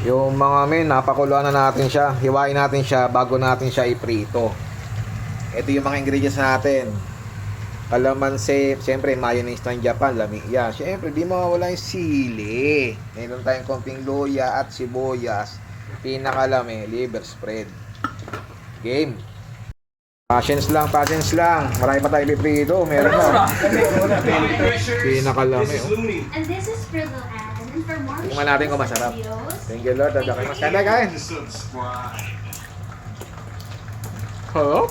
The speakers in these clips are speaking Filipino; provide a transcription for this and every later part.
Yung mga men, napakuluan na natin siya. Hiwain natin siya bago natin siya iprito. Ito yung mga ingredients natin. Kalamansi, siyempre mayonnaise ng Japan, lami yan. Siyempre, di mawawala yung sili. Meron tayong konting luya at sibuyas. Pinakalami, liver spread. Game. Patience lang, patience lang. Marami pa tayo iprito. Meron na. Pinakalami. Oh. And this is for Luan. And for more Tingnan natin kung masarap. Thank you Lord. Dadaki mas kaya kain. Oh.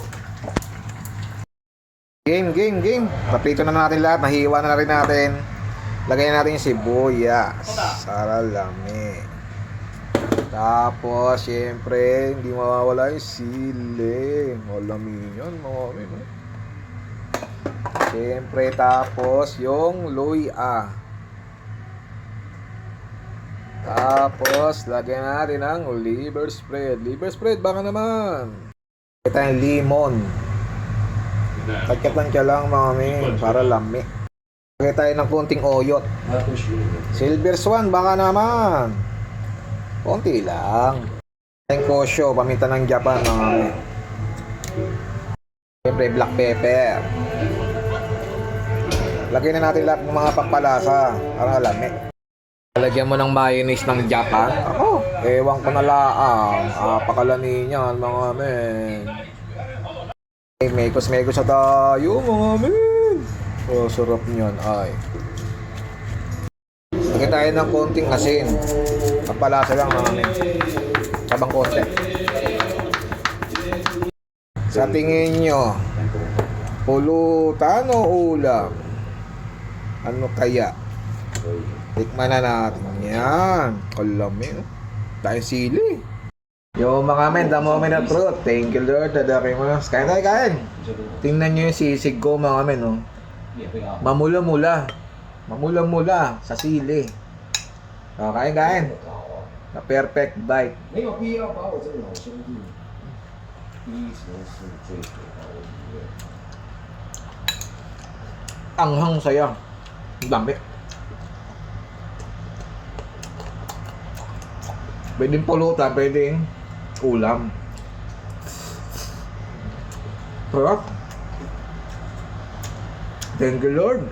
Game. Paprito na natin lahat. Nahiwa na rin natin. Lagay na natin yung sibuyas. Saralami. Tapos, syempre, hindi mawawala yung sili. Malami yan, mga no? Syempre, tapos, yung luya. Tapos, lagyan natin ng liver spread. Liver spread, baka naman. Lagyan tayong limon. Kagkat lang mga men, para lami. Lagyan tayo ng konting oyot. Silver swan, baka naman. Konti lang. Tayong kosyo, paminta ng Japan mga men. Siyempre, black pepper. Lagyan na natin lahat ng mga pampalasa para lami. Lagyan mo ng mayonnaise ng Japan. Ako, ewan ko na laang. Pakalami niyan mga men. Mekos sa tayo mga men. Oh, sarap niyan ay. Lagyan tayo ng konting asin. Pampalasa lang mga men. Sabang konti. Sa tingin nyo, pulutan o ulam? Ano kaya? Tikman na natin yan. Kalami. Dahil sili. Yo mga men, the moment of truth. Thank you Lord. Dadakimasu. Kain tayo, kain. Tingnan nyo yung sisig ko mga men. Oh. Mamula-mula sa sili. Oh, kain. Na perfect bite. Anghang saya. Dami. Pwedeng pulutan, pwedeng ulam. Sarap. Thank you Lord.